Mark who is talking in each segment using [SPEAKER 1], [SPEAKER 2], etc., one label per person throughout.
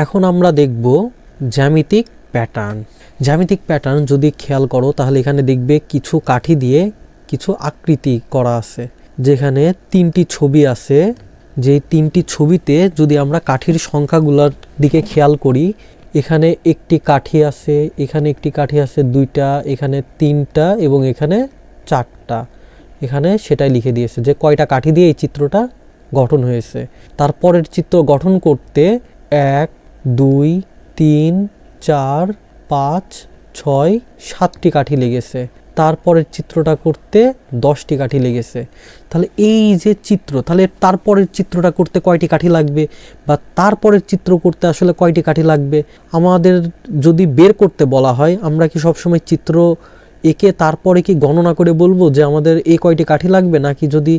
[SPEAKER 1] এখন আমরা দেখব জ্যামিতিক প্যাটার্ন। জ্যামিতিক প্যাটার্ন যদি খেয়াল করো তাহলে এখানে দেখবে কিছু কাঠি দিয়ে কিছু আকৃতি করা আছে, যেখানে তিনটি ছবি আছে। যেই তিনটি ছবিতে যদি আমরা কাঠির সংখ্যাগুলোর দিকে খেয়াল করি, এখানে একটি কাঠি আছে, এখানে একটি কাঠি আছে দুইটা, এখানে তিনটা এবং এখানে চারটা। এখানে সেটাই লিখে দিয়েছে যে কয়টা কাঠি দিয়ে এই চিত্রটা গঠন হয়েছে। তারপরের চিত্র গঠন করতে 1 2 3 4 5 6 7টি কাঠি লেগেছে। তারপরের চিত্রটা করতে 10টি কাঠি লেগেছে। তাহলে এই যে চিত্র, তাহলে তারপরের চিত্রটা করতে কয়টি কাঠি লাগবে, বা তারপরের চিত্র করতে আসলে কয়টি কাঠি লাগবে আমাদের যদি বের করতে বলা হয়, আমরা কি সবসময় চিত্র একে তারপরে কি গণনা করে বলবো যে আমাদের এই কয়টি কাঠি লাগবে, নাকি যদি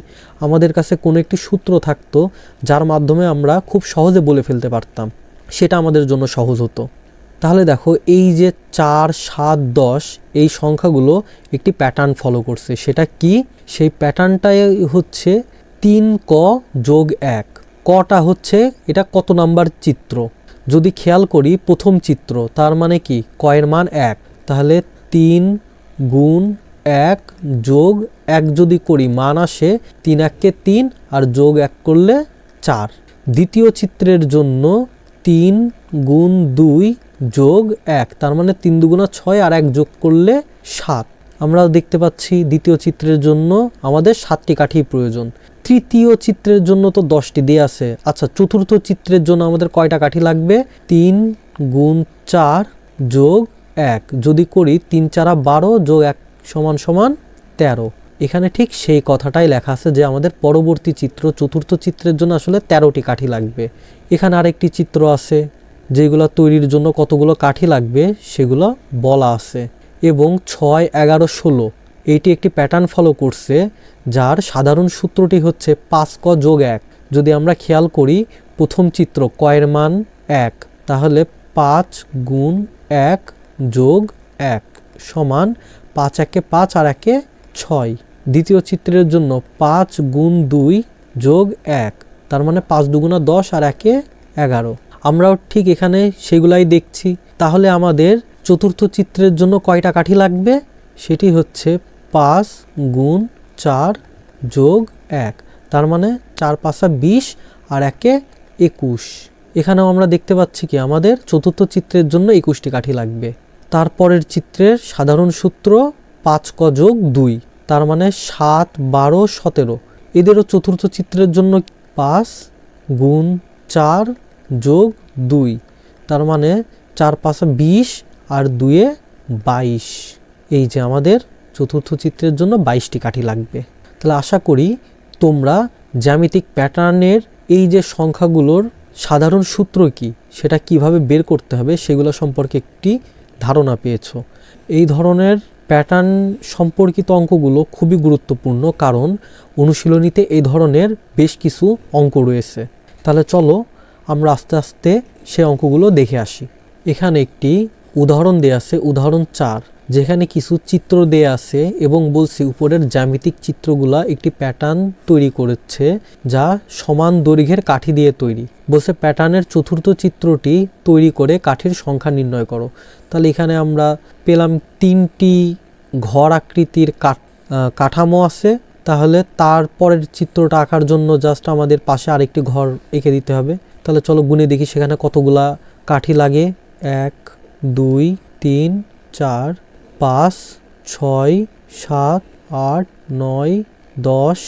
[SPEAKER 1] আমাদের কাছে কোনো একটি সূত্র থাকতো যার মাধ্যমে আমরা খুব সহজে বলে ফেলতে পারতাম, সেটা আমাদের জন্য সহজ হতো। তাহলে দেখো এই যে 4 7 10 এই সংখ্যাগুলো একটি প্যাটার্ন ফলো করছে। সেটা কি? সেই প্যাটার্নটাই হচ্ছে 3 ক যোগ 1। কটা হচ্ছে এটা কত নাম্বার চিত্র। যদি খেয়াল করি প্রথম চিত্র, তার মানে কি কয়ের মান 1, তাহলে 3 গুণ 1 যোগ 1 যদি করি মান আসে 3 1 3 আর যোগ 1 করলে 4। দ্বিতীয় চিত্রের জন্য 3 গুণ 2 যোগ 1, তার মানে 3 দুগুণা 6 আর 1 যোগ করলে 7। আমরা দেখতে পাচ্ছি দ্বিতীয় চিত্রের জন্য আমাদের 7টি কাঠি প্রয়োজন। তৃতীয় চিত্রের জন্য তো 10টি দিয়ে আছে। আচ্ছা, চতুর্থ চিত্রের জন্য আমাদের কয়টা কাঠি লাগবে? 3 গুণ 4 যোগ 1 যদি করি 3 4 12 যোগ 1 সমান সমান 13। এখানে ঠিক সেই কথাটাই লেখা আছে যে আমাদের পরবর্তী চিত্র চতুর্থ চিত্রের জন্য আসলে 13টি কাঠি লাগবে। এখানে আরেকটি চিত্র আছে যেগুলো তৈরির জন্য কতগুলো কাঠি লাগবে সেগুলো বলা আছে, এবং 6 11 16 এইটি একটি প্যাটার্ন ফলো করছে, যার সাধারণ সূত্রটি হচ্ছে 5 ক যোগ 1। যদি আমরা খেয়াল করি প্রথম চিত্র কয়ের মান 1, তাহলে 5 গুণ 1 যোগ 1 সমান 5 1 5 আর 1 6। দ্বিতীয় চিত্রের জন্য 5 গুণ 2 যোগ 1, তার মানে 5 দুগুণা 10 আর 1 11। আমরাও ঠিক এখানে সেগুলাই দেখছি। তাহলে আমাদের চতুর্থ চিত্রের জন্য কয়টা কাঠি লাগবে? সেটি হচ্ছে 5 গুণ 4 যোগ 1, তার মানে 4 5 20 আর 1 21। এখানেও আমরা দেখতে পাচ্ছি কি আমাদের চতুর্থ চিত্রের জন্য 21টি কাঠি লাগবে। তারপরের চিত্রের সাধারণ সূত্র 5 ক যোগ 2, তার মানে 7 12 17। এদেরও চতুর্থ চিত্রের জন্য 5 গুণ 4 যোগ 2, তার মানে 4 5 20 আর 2 22। এই যে আমাদের চতুর্থ চিত্রের জন্য 22টি কাঠি লাগবে। তাহলে আশা করি তোমরা জ্যামিতিক প্যাটার্নের এই যে সংখ্যাগুলোর সাধারণ সূত্র কি, সেটা কিভাবে বের করতে হবে সেগুলো সম্পর্কে একটি ধারণা পেয়েছো। এই ধরনের প্যাটার্ন সম্পর্কিত অঙ্কগুলো খুবই গুরুত্বপূর্ণ, কারণ অনুশীলনীতে এই ধরনের বেশ কিছু অঙ্ক রয়েছে। তাহলে চলো আমরা আস্তে আস্তে সেই অঙ্কগুলো দেখে আসি। এখানে একটি উদাহরণ দেয়া আছে, উদাহরণ 4, যেখানে কিছু চিত্র দেয়া আছে এবং বলছি উপরের জ্যামিতিক চিত্রগুলা একটি প্যাটার্ন তৈরি করেছে যা সমান দৈর্ঘ্যের কাঠি দিয়ে তৈরি। বলছে প্যাটার্নের চতুর্থ চিত্রটি তৈরি করে কাঠির সংখ্যা নির্ণয় করো। তাহলে এখানে আমরা পেলাম 3টি ঘর আকৃতির কাঠামো আছে। তাহলে তারপরের চিত্রটা আঁকার জন্য জাস্ট আমাদের পাশে আরেকটি ঘর এঁকে দিতে হবে। তাহলে চলো গুনে দেখি সেখানে কতগুলা কাঠি লাগে। 1 2 3 4 5 6 7 8 9 10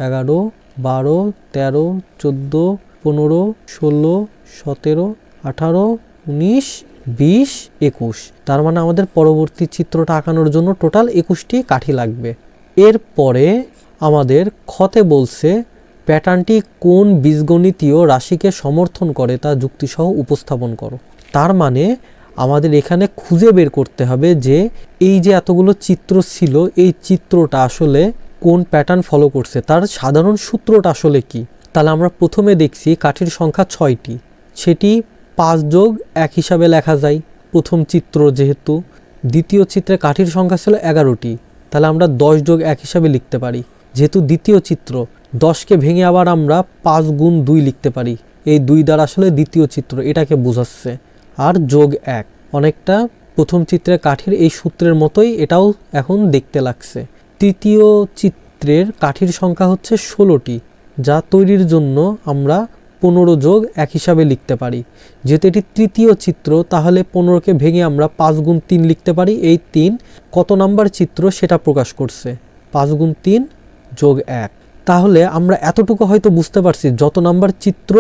[SPEAKER 1] 11 12 13 14 15 16 17 18 19 20 21। তার মানে আমাদের পরবর্তী চিত্রটা আঁকানোর জন্য টোটাল 21টি কাঠি লাগবে। এরপরে আমাদের খতে বলছে প্যাটার্নটি কোন বীজগণিতীয় রাশিকে সমর্থন করে তা যুক্তিসহ উপস্থাপন করো। তার মানে আমাদের এখানে খুঁজে বের করতে হবে যে এই যে এতগুলো চিত্র ছিল, এই চিত্রটা আসলে কোন প্যাটার্ন ফলো করছে, তার সাধারণ সূত্রটা আসলে কি। তাহলে আমরা প্রথমে দেখছি কাঠির সংখ্যা 6টি, সেটি 5 যোগ 1 হিসাবে লেখা যায় প্রথম চিত্র যেহেতু। দ্বিতীয় চিত্রে কাঠির সংখ্যা ছিল 11টি, তাহলে আমরা 10 যোগ 1 হিসাবে লিখতে পারি। যেহেতু দ্বিতীয় চিত্র, 10কে ভেঙে আবার আমরা 5 গুণ 2 লিখতে পারি। এই 2 দ্বারা আসলে দ্বিতীয় চিত্র এটাকে বোঝাচ্ছে। আর যোগ 1 অনেকটা প্রথম চিত্রের কাঠির এই সূত্রের মতোই এটাও এখন দেখতে লাগছে। তৃতীয় চিত্রের কাঠির সংখ্যা হচ্ছে 16টি, যা তৈরির জন্য আমরা 15 যোগ 1 হিসাবে লিখতে পারি। যেহেতু এটি তৃতীয় চিত্র তাহলে 15কে ভেঙে আমরা 5 গুণ 3 লিখতে পারি। এই 3 কত নাম্বার চিত্র সেটা প্রকাশ করছে, 5 গুণ 3 যোগ 1। তাহলে আমরা এতটুকু হয়তো বুঝতে পারছি, যত নাম্বার চিত্র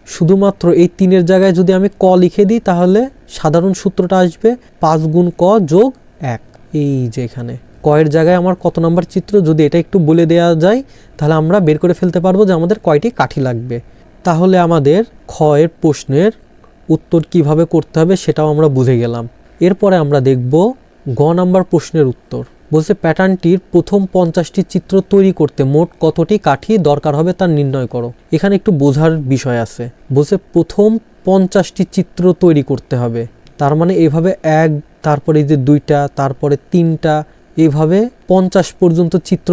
[SPEAKER 1] শুধুমাত্র এই 3-এর জায়গায় যদি আমি ক লিখে দিই তাহলে সাধারণ সূত্রটা আসবে 5 গুণ ক যোগ 1। এই যে এখানে কয়ের জায়গায় আমার কত নাম্বার চিত্র যদি এটা একটু বলে দেওয়া যায় তাহলে আমরা বের করে ফেলতে পারবো যে আমাদের কয়টি কাঠি লাগবে। তাহলে আমাদের খ এর প্রশ্নের উত্তর কিভাবে করতে হবে সেটাও আমরা বুঝে গেলাম। এরপরে আমরা দেখব গ নাম্বার প্রশ্নের উত্তর। বলছে প্যাটার্নটির প্রথম 50টি চিত্র তৈরি করতে মোট কতটি কাঠি দরকার হবে তা নির্ণয় করো। এখানে একটু বোঝার বিষয় আছে। বলছে প্রথম 50টি চিত্র তৈরি করতে হবে, তার মানে এভাবে 1, তারপরে এই যে 2টা, তারপরে 3টা, এভাবে 50 পর্যন্ত চিত্র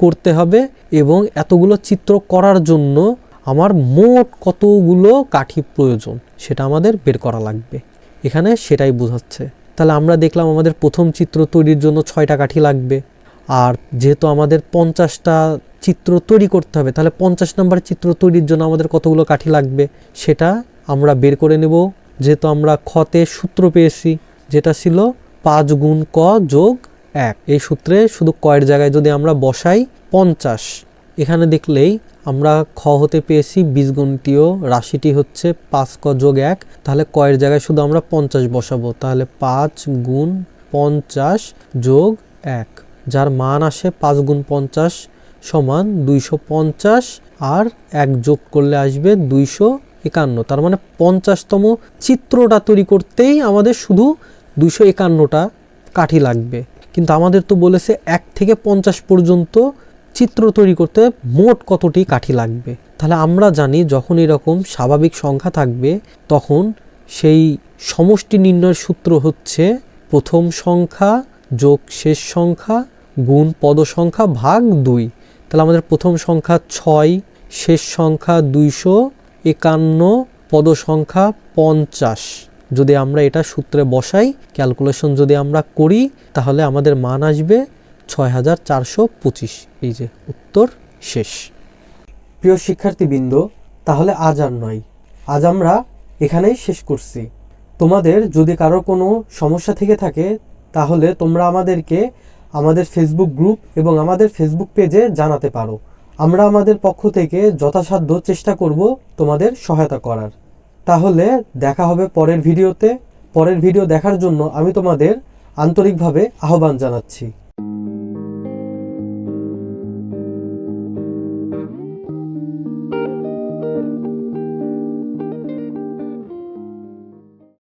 [SPEAKER 1] করতে হবে। এবং এতগুলো চিত্র করার জন্য আমার মোট কতগুলো কাঠি প্রয়োজন সেটা আমাদের বের করা লাগবে। এখানে সেটাই বোঝাচ্ছে। তাহলে আমরা দেখলাম আমাদের প্রথম চিত্র তৈরির জন্য 6টা কাঠি লাগবে। আর যেহেতু আমাদের 50টা চিত্র তৈরি করতে হবে তাহলে 50 নাম্বার চিত্র তৈরির জন্য আমাদের কতগুলো কাঠি লাগবে সেটা আমরা বের করে নেব। যেহেতু আমরা খতে সূত্র পেয়েছি যেটা ছিল 5 গুণ ক যোগ 1। এই সূত্রে শুধু কয়ের জায়গায় যদি আমরা বসাই 50, এখানে দেখলেই আমরা খ হতে পেয়েছি বীজগণিতীয় রাশিটি হচ্ছে 5 ক যোগ 1। তাহলে কয়ের জায়গায় শুধু আমরা 50 বসাবো। তাহলে 5 গুণ 50 যোগ 1, যার মান আসে 5 গুণ 50 সমান 250, আর 1 যোগ করলে আসবে 251। তার মানে 50তম চিত্রটা তৈরি করতেই আমাদের শুধু 251টা কাঠি লাগবে। কিন্তু আমাদের তো বলেছে 1 থেকে 50 পর্যন্ত চিত্র তৈরি করতে মোট কতটি কাঠি লাগবে। তাহলে আমরা জানি যখন এরকম স্বাভাবিক সংখ্যা থাকবে তখন সেই সমষ্টি নির্ণয়ের সূত্র হচ্ছে প্রথম সংখ্যা যোগ শেষ সংখ্যা গুণ পদ সংখ্যা ভাগ 2। তাহলে আমাদের প্রথম সংখ্যা 6, শেষ সংখ্যা 251, পদ সংখ্যা 50। যদি আমরা এটা সূত্রে বসাই, ক্যালকুলেশন যদি আমরা করি তাহলে আমাদের মান আসবে 6425। এই যে উত্তর শেষ। প্রিয় শিক্ষার্থীবৃন্দ, তাহলে আজ আর নয়, আজ আমরা এখানেই শেষ করছি। তোমাদের যদি কারো কোনো সমস্যা থেকে থাকে তাহলে তোমরা আমাদেরকে আমাদের ফেসবুক গ্রুপ এবং আমাদের ফেসবুক পেজে জানাতে পারো। আমরা আমাদের পক্ষ থেকে যথাসাধ্য চেষ্টা করব তোমাদের সহায়তা করার। তাহলে দেখা হবে পরের ভিডিওতে। পরের ভিডিও দেখার জন্য আমি তোমাদের আন্তরিকভাবে আহ্বান জানাচ্ছি।